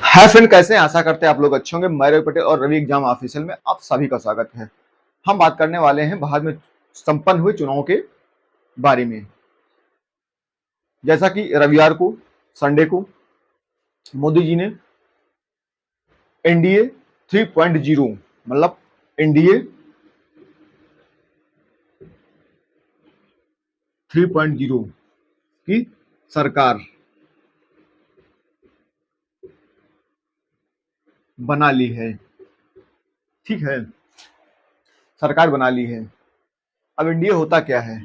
Hi friend, कैसे हैं? आशा करते हैं आप लोग अच्छे होंगे। मैं रवि पटेल और रवि एग्जाम ऑफिशियल में आप सभी का स्वागत है। हम बात करने वाले हैं भारत में संपन्न हुए चुनाव के बारे में। जैसा कि रविवार को, संडे को मोदी जी ने एनडीए 3.0 मतलब एनडीए 3.0 की सरकार बना ली है। ठीक है, सरकार बना ली है। अब एनडीए होता क्या है?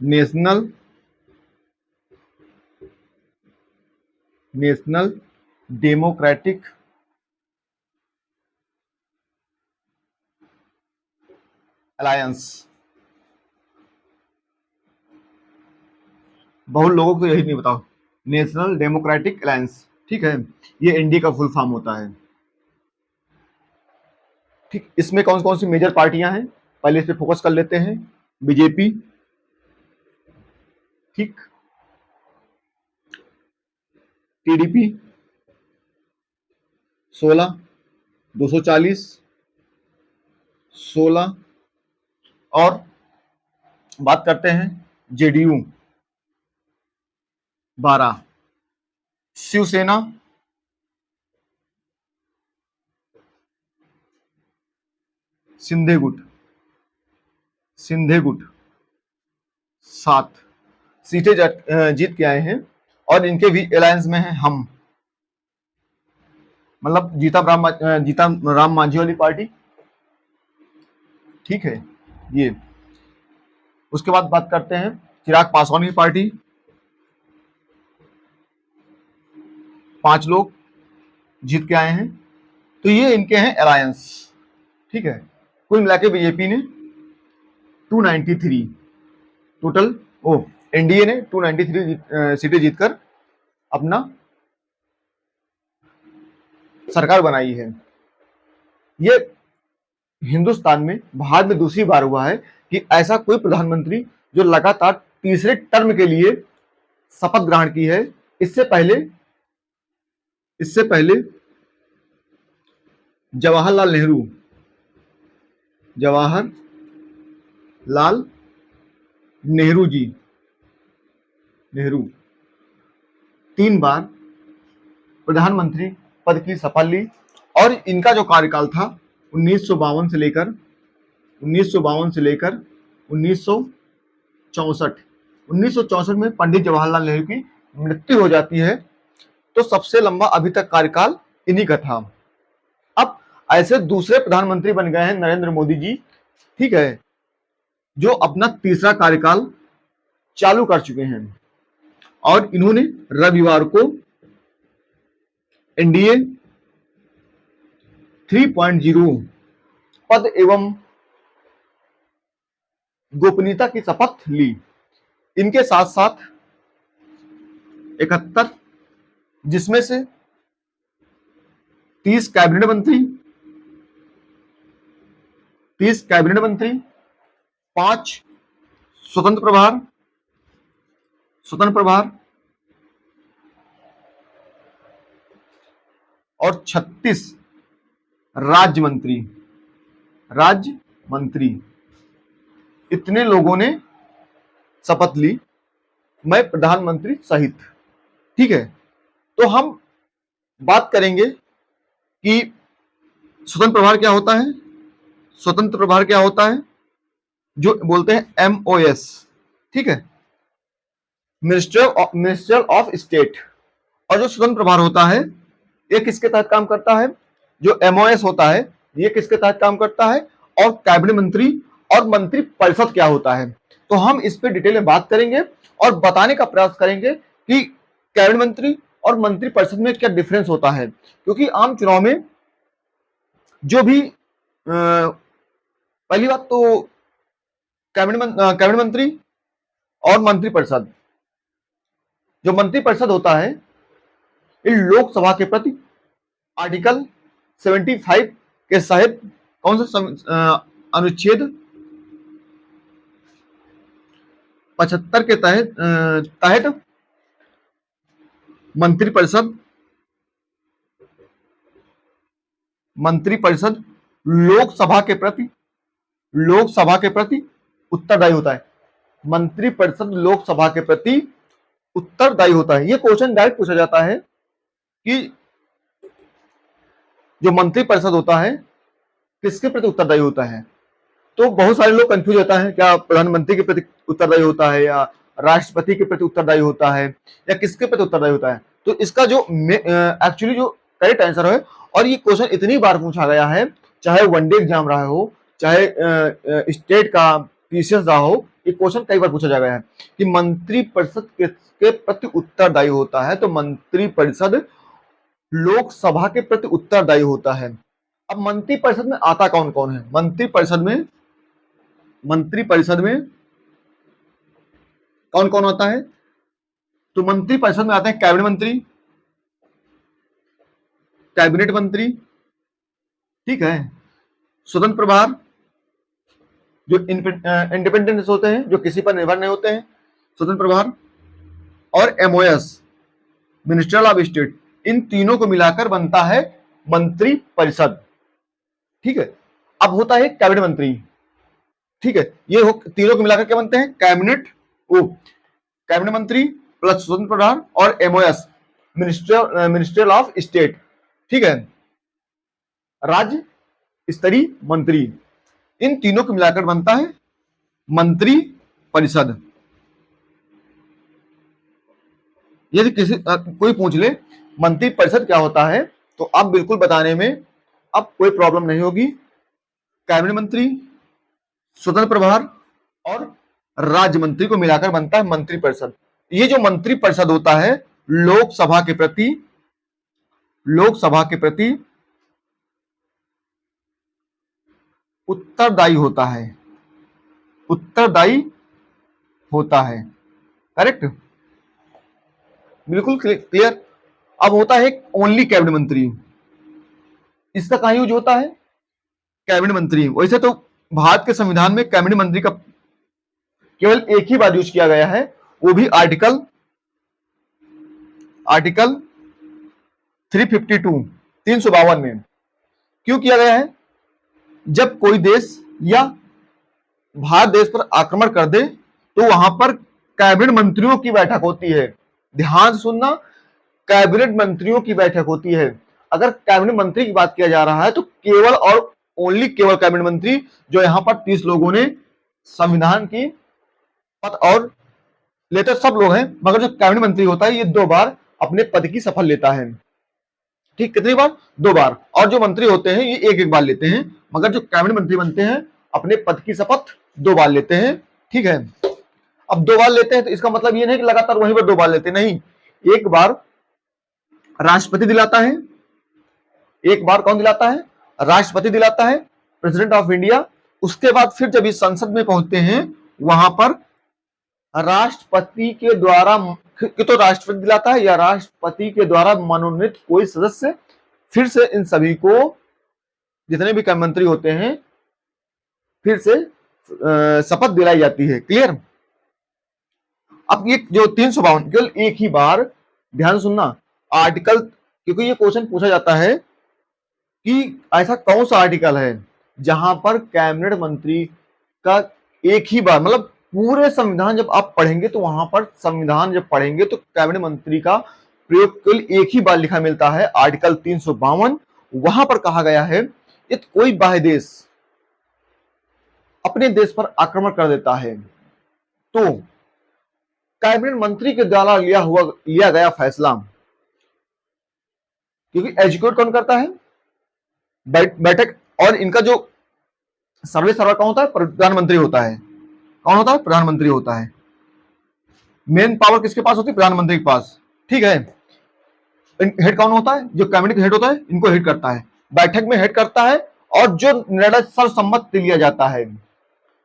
National national democratic alliance. बहुत लोगों को यही नहीं बताओ, नेशनल डेमोक्रेटिक अलायंस। ठीक है, ये एनडीए का फुल फॉर्म होता है। ठीक, इसमें कौन कौन सी मेजर पार्टियां हैं, पहले इस पे फोकस कर लेते हैं। बीजेपी, ठीक, टीडीपी 16, 240, 16, और बात करते हैं जेडीयू 12, शिवसेना सिंधे गुट 7 सीटें जीत के आए हैं। और इनके भी अलायंस में है हम, मतलब जीता राम मांझी वाली पार्टी। ठीक है, ये उसके बाद बात करते हैं चिराग पासवान की पार्टी, 5 लोग जीत के आए हैं। तो ये इनके हैं अलायंस। ठीक है, कुल मिला के बीजेपी ने 293 टोटल, एनडीए ने 293 सीटें जीतकर अपना सरकार बनाई है। ये हिंदुस्तान में भारत में दूसरी बार हुआ है कि ऐसा कोई प्रधानमंत्री जो लगातार तीसरे टर्म के लिए शपथ ग्रहण की है। इससे पहले जवाहरलाल नेहरू जी 3 बार प्रधानमंत्री पद की शपथ ली। और इनका जो कार्यकाल था 1952 से लेकर 1964 में पंडित जवाहरलाल नेहरू की मृत्यु हो जाती है। तो सबसे लंबा अभी तक कार्यकाल इन्हीं का था। अब ऐसे दूसरे प्रधानमंत्री बन गए हैं नरेंद्र मोदी जी, ठीक है, जो अपना तीसरा कार्यकाल चालू कर चुके हैं। और इन्होंने रविवार को एनडीए 3.0 पद एवं गोपनीयता की शपथ ली। इनके साथ साथ 71, जिसमें से 30 कैबिनेट मंत्री, 5 स्वतंत्र प्रभार और 36 राज्य मंत्री, इतने लोगों ने शपथ ली, मैं प्रधानमंत्री सहित। ठीक है, तो हम बात करेंगे कि स्वतंत्र प्रभार क्या होता है, जो बोलते हैं MOS। ठीक है, मिनिस्टर ऑफ स्टेट। और जो स्वतंत्र प्रभार होता है, ये किसके तहत काम करता है? जो MOS होता है, ये किसके तहत काम करता है? और कैबिनेट मंत्री और मंत्री परिषद क्या होता है? तो हम इस पे डिटेल में बात करेंगे और बताने का प्रयास करेंगे कि कैबिनेट मंत्री और मंत्री परिषद में क्या डिफरेंस होता है। क्योंकि आम चुनाव में जो भी पहली बात तो कैबिनेट मंत्री और मंत्री परिषद, जो मंत्री परिषद होता है, इन लोकसभा के प्रति आर्टिकल 75 के तहत कौन सा अनुच्छेद 75 के तहत मंत्रिपरिषद मंत्रिपरिषद लोकसभा के प्रति उत्तरदायी होता है। मंत्रिपरिषद लोकसभा के प्रति उत्तरदायी होता है। ये क्वेश्चन डायरेक्ट पूछा जाता है कि जो मंत्रिपरिषद होता है किसके प्रति उत्तरदायी होता है। तो बहुत सारे लोग कंफ्यूज होता है, क्या प्रधानमंत्री के प्रति उत्तरदायी होता है या राष्ट्रपति के प्रति उत्तरदायी होता है या किसके प्रति उत्तरदायी होता है। तो इसका जो एक्चुअली जो करेक्ट आंसर है, और ये क्वेश्चन इतनी बार पूछा गया है, चाहे वनडे एग्जाम रहा हो, चाहे स्टेट का पीसीएस रहा हो, ये क्वेश्चन कई बार पूछा जा गया है कि मंत्रिपरिषद किसके प्रति उत्तरदायी होता है। तो मंत्रिपरिषद लोकसभा के प्रति उत्तरदायी होता है। अब मंत्रिपरिषद में आता कौन कौन है? मंत्रिपरिषद में कौन कौन आता है? तो मंत्रिपरिषद में आते हैं कैबिनेट मंत्री, ठीक है, स्वतंत्र प्रभार जो इंडिपेंडेंस होते हैं, जो किसी पर निर्भर नहीं होते हैं, स्वतंत्र प्रभार, और एमओएस मिनिस्ट्रियल ऑफ स्टेट। इन तीनों को मिलाकर बनता है मंत्रिपरिषद, ठीक है। अब होता है कैबिनेट मंत्री, ठीक है। ये तीनों को मिलाकर क्या बनते हैं? कैबिनेट मंत्री प्लस स्वतंत्र प्रभार और एमओएस मिनिस्ट्रियल ऑफ स्टेट, ठीक है, राज्य स्तरीय मंत्री। इन तीनों को मिलाकर बनता है मंत्री परिषद। यदि कोई पूछ ले मंत्री परिषद क्या होता है, तो आप बिल्कुल बताने में अब कोई प्रॉब्लम नहीं होगी। कैबिनेट मंत्री, स्वतंत्र प्रभार और राज्य मंत्री को मिलाकर बनता है मंत्री परिषद। ये जो मंत्री परिषद होता है लोकसभा के प्रति उत्तरदायी होता है, करेक्ट, बिल्कुल क्लियर। अब होता है ओनली कैबिनेट मंत्री। इसका कहां यूज होता है? कैबिनेट मंत्री। वैसे तो भारत के संविधान में कैबिनेट मंत्री का केवल एक ही बार यूज किया गया है, वो भी आर्टिकल 352 में। क्यों किया गया है? जब कोई देश या भारत देश पर आक्रमण कर दे तो वहां पर कैबिनेट मंत्रियों की बैठक होती है। ध्यान से सुनना, कैबिनेट मंत्रियों की बैठक होती है। अगर कैबिनेट मंत्री की बात किया जा रहा है तो केवल और ओनली केवल कैबिनेट मंत्री, जो यहां पर 30 लोगों ने संविधान की पद और लेते सब लोग हैं, मगर जो कैबिनेट मंत्री होता है ये 2 बार अपने पद की शपथ लेता है, ठीक। कितनी बार? 2 बार। और जो मंत्री होते हैं ये एक बार लेते हैं, मगर जो कैबिनेट मंत्री बनते हैं अपने पद की शपथ 2 बार लेते हैं, ठीक है। अब 2 बार लेते हैं तो इसका मतलब ये नहीं कि लगातार वहीं पर 2 बार लेते, नहीं। एक बार राष्ट्रपति दिलाता है, एक बार कौन दिलाता है? राष्ट्रपति दिलाता है, प्रेसिडेंट ऑफ इंडिया। उसके बाद फिर जब इस संसद में पहुंचते हैं वहां पर राष्ट्रपति के द्वारा, तो राष्ट्रपति दिलाता है या राष्ट्रपति के द्वारा मनोनीत कोई सदस्य, फिर से इन सभी को, जितने भी कैबिनेट मंत्री होते हैं, फिर से शपथ दिलाई जाती है। क्लियर? अब ये जो 352 केवल एक ही बार, ध्यान सुनना, आर्टिकल, क्योंकि ये क्वेश्चन पूछा जाता है कि ऐसा कौन सा आर्टिकल है जहां पर कैबिनेट मंत्री का एक ही बार, मतलब पूरे संविधान जब आप पढ़ेंगे तो वहां पर संविधान जब पढ़ेंगे तो कैबिनेट मंत्री का प्रयोग केवल एक ही बार लिखा मिलता है, आर्टिकल 352। वहां पर कहा गया है यदि कोई बाह्य देश अपने देश पर आक्रमण कर देता है तो कैबिनेट मंत्री के द्वारा लिया गया फैसला, क्योंकि एग्जीक्यूट कौन करता है? बैठक। और इनका जो सर्वर कौन होता है? प्रधानमंत्री होता है। कौन होता है? प्रधानमंत्री होता है। मेन पावर किसके पास होती है? प्रधानमंत्री के पास, ठीक है। हेड कौन होता है? जो कैबिनेट हेड होता है, इनको हेड करता है, बैठक में हेड करता है। और जो निर्णय सर्वसम्मत से लिया जाता है,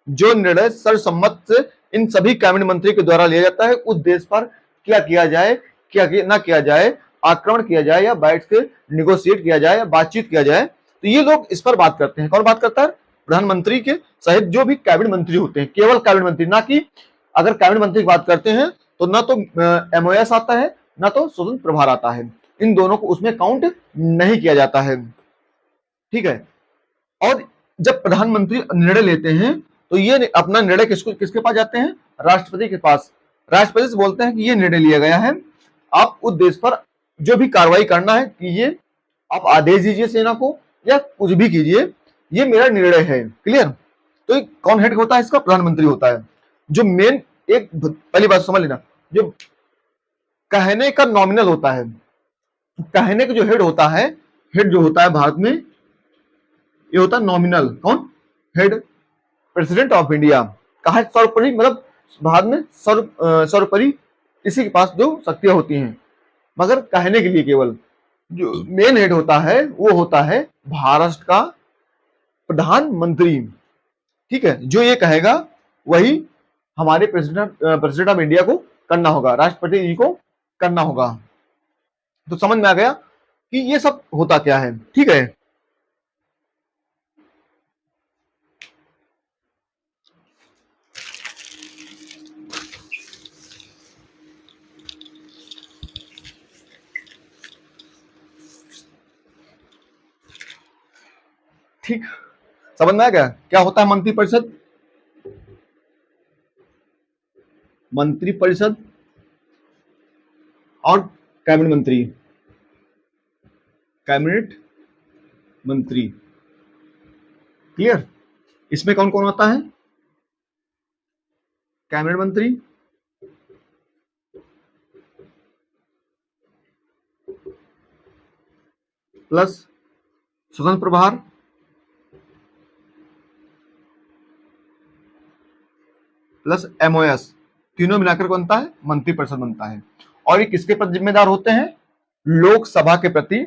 जो निर्णय सर्वसम्मत से इन सभी कैबिनेट मंत्री के द्वारा लिया जाता है, उस देश पर क्या किया जाए, क्या ना किया जाए, आक्रमण किया जाए या बैठ के निगोशिएट किया जाए या बातचीत किया जाए, तो ये लोग इस पर बात करते हैं। कौन बात करता है? प्रधानमंत्री के सहित जो भी कैबिनेट मंत्री होते हैं, केवल कैबिनेट मंत्री, ना कि अगर कैबिनेट मंत्री की बात करते हैं तो ना तो एमओएस आता है, ना तो स्वतंत्र प्रभार आता है, इन दोनों को उसमें काउंट नहीं किया जाता है। ठीक है, और जब प्रधानमंत्री निर्णय लेते हैं तो ये अपना निर्णय किसके पास जाते हैं? राष्ट्रपति के पास। राष्ट्रपति से बोलते हैं कि ये निर्णय लिया गया है, आप उस देश पर जो भी कार्रवाई करना है कीजिए, आप आदेश दीजिए सेना को या कुछ भी कीजिए, ये मेरा निर्णय है। क्लियर? तो कौन हेड होता है इसका? प्रधानमंत्री होता है। जो मेन, एक पहली बात समझ लेना, जो कहने का नॉमिनल होता है, कहने का जो हेड होता है, हेड जो होता है भारत में, ये होता है नॉमिनल। कौन? Head, president of India. कहा सर्वोपरि, मतलब भारत में सर्वोपरि इसी के पास जो शक्तियां होती हैं, मगर कहने के लिए केवल जो मेन हेड होता है वो होता है भारत का प्रधानमंत्री। ठीक है, जो ये कहेगा वही हमारे प्रेसिडेंट ऑफ इंडिया को करना होगा, राष्ट्रपति जी को करना होगा। तो समझ में आ गया कि ये सब होता क्या है। ठीक है, ठीक, समझ में आ गया क्या होता है मंत्रिपरिषद? मंत्रिपरिषद और कैबिनेट मंत्री, कैबिनेट मंत्री। क्लियर? इसमें कौन कौन आता है? कैबिनेट मंत्री, प्लस स्वतंत्र प्रभार, प्लस एमओएस, तीनों मिलाकर बनता है मंत्रिपरिषद बनता है। और ये किसके प्रति जिम्मेदार होते हैं? लोकसभा के प्रति।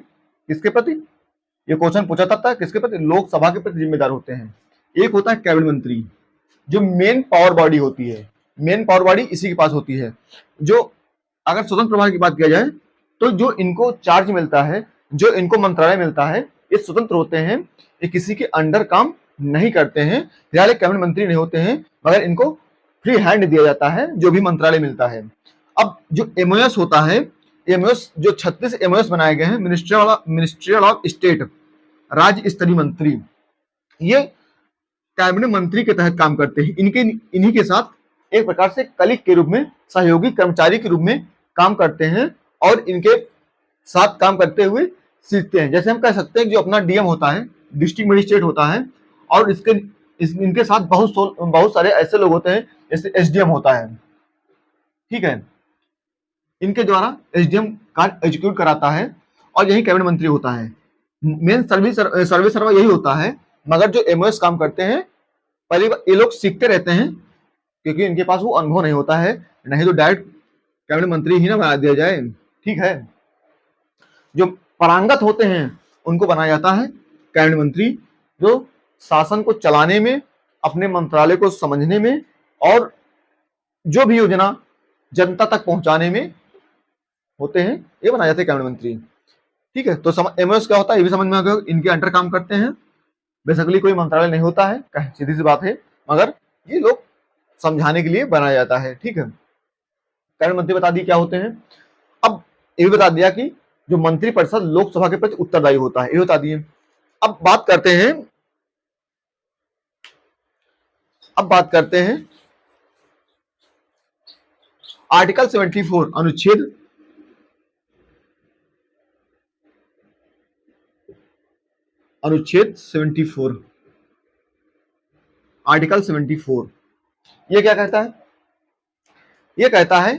किसके प्रति? ये क्वेश्चन पूछा था, किसके प्रति? लोकसभा के प्रति जिम्मेदार होते हैं। एक होता है कैबिनेट मंत्री, जो मेन पावर बॉडी होती है, मेन पावर बॉडी इसी के पास होती है। जो अगर स्वतंत्र प्रभार की बात किया जाए तो जो इनको चार्ज मिलता है, जो इनको मंत्रालय मिलता है, ये स्वतंत्र होते हैं, ये किसी के अंडर काम नहीं करते हैं, फिलहाल कैबिनेट मंत्री नहीं होते हैं, मगर इनको फ्री हैंड दिया जाता है जो भी मंत्रालय मिलता है। अब जो एमओएस होता है, एमओएस जो 36 एमओएस बनाए गए हैं, मिनिस्ट्रियल ऑफ स्टेट, राज्य स्तरीय मंत्री, ये कैबिनेट मंत्री के तहत काम करते हैं। इन्हीं के साथ एक प्रकार से कलीग के रूप में, सहयोगी कर्मचारी के रूप में काम करते हैं और इनके साथ काम करते हुए सीखते हैं। जैसे हम कह सकते हैं कि जो अपना डीएम होता है, डिस्ट्रिक्ट मजिस्ट्रेट होता है, और इनके साथ बहुत सारे ऐसे लोग होते हैं, जैसे एसडीएम होता है। ठीक है, इनके द्वारा एसडीएम कार्य एग्जीक्यूट कराता है और यही कैबिनेट मंत्री होता है। मेन सर्वे सर्वा यही होता है, मगर जो एमओएस काम करते हैं, पहले ये लोग सीखते रहते हैं क्योंकि इनके पास वो अनुभव नहीं होता है, नहीं तो डायरेक्ट कैबिनेट मंत्री ही ना बना दिया जाए। ठीक है, जो पारंगत होते हैं उनको बनाया जाता है कैबिनेट मंत्री, जो शासन को चलाने में, अपने मंत्रालय को समझने में और जो भी योजना जनता तक पहुंचाने में होते हैं, ये बनाए जाते हैं कैबिनेट मंत्री। ठीक है, तो एमओएस क्या होता है ये भी समझ में आ गया, इनके अंडर काम करते हैं। बेसिकली कोई मंत्रालय नहीं होता है, सीधी सी बात है, मगर ये लोग समझाने के लिए बनाया जाता है। ठीक है, कैबिनेट मंत्री बता दी क्या होते हैं। अब ये भी बता दिया कि जो मंत्रिपरिषद लोकसभा के प्रति उत्तरदायी होता है, ये बता दिए। अब बात करते हैं आर्टिकल 74 अनुच्छेद 74, आर्टिकल 74 ये क्या कहता है? ये कहता है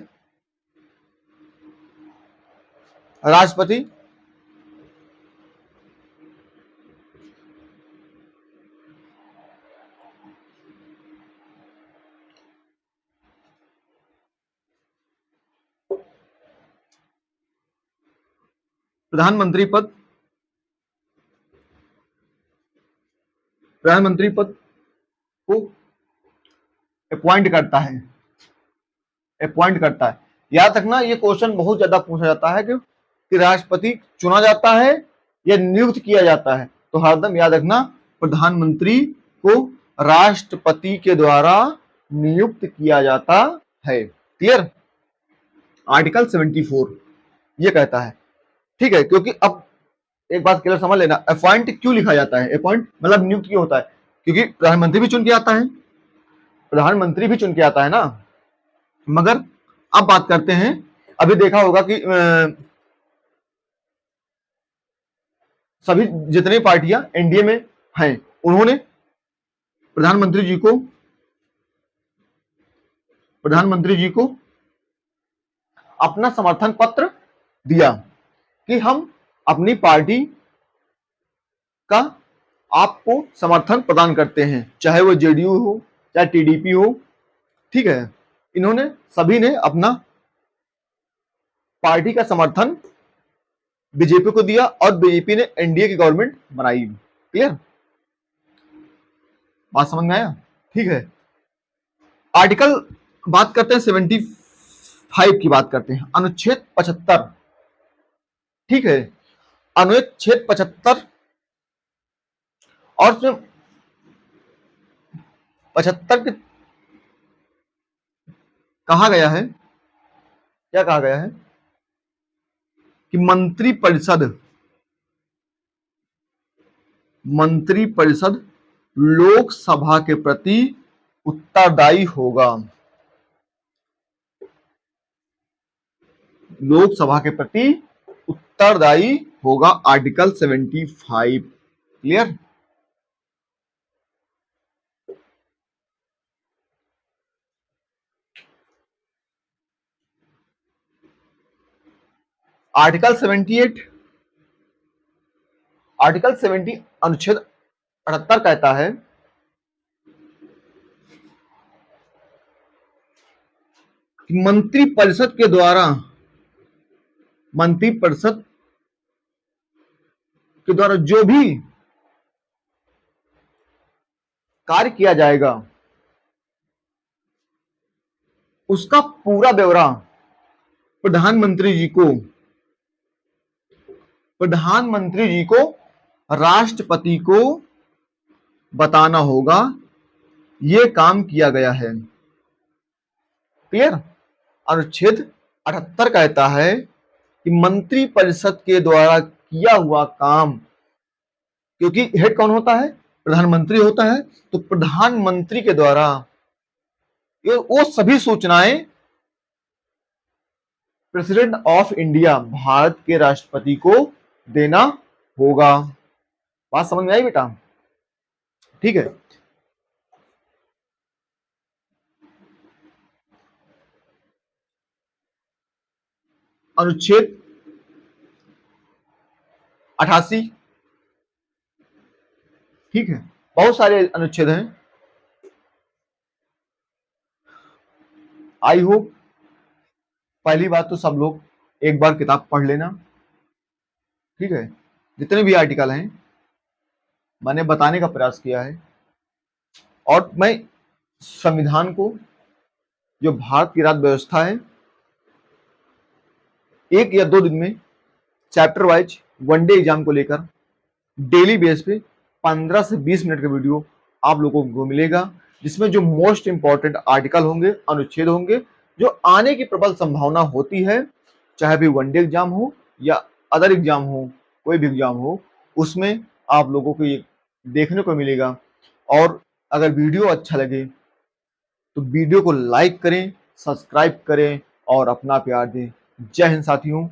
राष्ट्रपति प्रधानमंत्री पद को अपॉइंट करता है। याद रखना, ये क्वेश्चन बहुत ज्यादा पूछा जाता है कि राष्ट्रपति चुना जाता है या नियुक्त किया जाता है। तो हरदम याद रखना, प्रधानमंत्री को राष्ट्रपति के द्वारा नियुक्त किया जाता है। क्लियर? आर्टिकल 74 ये कहता है। ठीक है, क्योंकि अब एक बात क्लियर समझ लेना, अपॉइंट क्यों लिखा जाता है, अपॉइंट मतलब नियुक्त क्यों होता है, क्योंकि प्रधानमंत्री भी चुन के आता है, प्रधानमंत्री भी चुन के आता है ना। मगर अब बात करते हैं, अभी देखा होगा कि सभी जितनी पार्टियां एनडीए में हैं उन्होंने प्रधानमंत्री जी को अपना समर्थन पत्र दिया कि हम अपनी पार्टी का आपको समर्थन प्रदान करते हैं, चाहे वो जेडीयू हो चाहे टीडीपी हो। ठीक है, इन्होंने सभी ने अपना पार्टी का समर्थन बीजेपी को दिया और बीजेपी ने एनडीए की गवर्नमेंट बनाई। क्लियर, बात समझ में आया? ठीक है, आर्टिकल बात करते हैं 75 की, बात करते हैं अनुच्छेद 75। ठीक है, अनुच्छेद 75 और उसमें 75 के कहा गया है, क्या कहा गया है कि मंत्री परिषद लोकसभा के प्रति उत्तरदायी होगा, लोकसभा के प्रति उत्तरदायी होगा, आर्टिकल 75। क्लियर? आर्टिकल 78, आर्टिकल 70 अनुच्छेद 78 कहता है कि मंत्री परिषद के द्वारा जो भी कार्य किया जाएगा उसका पूरा ब्यौरा प्रधानमंत्री जी को राष्ट्रपति को बताना होगा। यह काम किया गया है। क्लियर? अनुच्छेद 78 कहता है कि मंत्री परिषद के द्वारा किया हुआ काम, क्योंकि हेड कौन होता है? प्रधानमंत्री होता है, तो प्रधानमंत्री के द्वारा वो सभी सूचनाएं प्रेसिडेंट ऑफ इंडिया, भारत के राष्ट्रपति को देना होगा। बात समझ में आई बेटा? ठीक है, अनुच्छेद 88। ठीक है, बहुत सारे अनुच्छेद हैं। आई होप पहली बात तो सब लोग एक बार किताब पढ़ लेना। ठीक है, जितने भी आर्टिकल हैं मैंने बताने का प्रयास किया है, और मैं संविधान को, जो भारत की राज्य व्यवस्था है, 1 या 2 दिन में चैप्टर वाइज वनडे एग्जाम को लेकर डेली बेस पे 15 से 20 मिनट का वीडियो आप लोगों को मिलेगा, जिसमें जो मोस्ट इंपॉर्टेंट आर्टिकल होंगे, अनुच्छेद होंगे, जो आने की प्रबल संभावना होती है, चाहे भी वनडे एग्जाम हो या अदर एग्जाम हो, कोई भी एग्जाम हो, उसमें आप लोगों को ये देखने को मिलेगा। और अगर वीडियो अच्छा लगे तो वीडियो को लाइक करें, सब्सक्राइब करें और अपना प्यार दें। जय हिंद साथियों।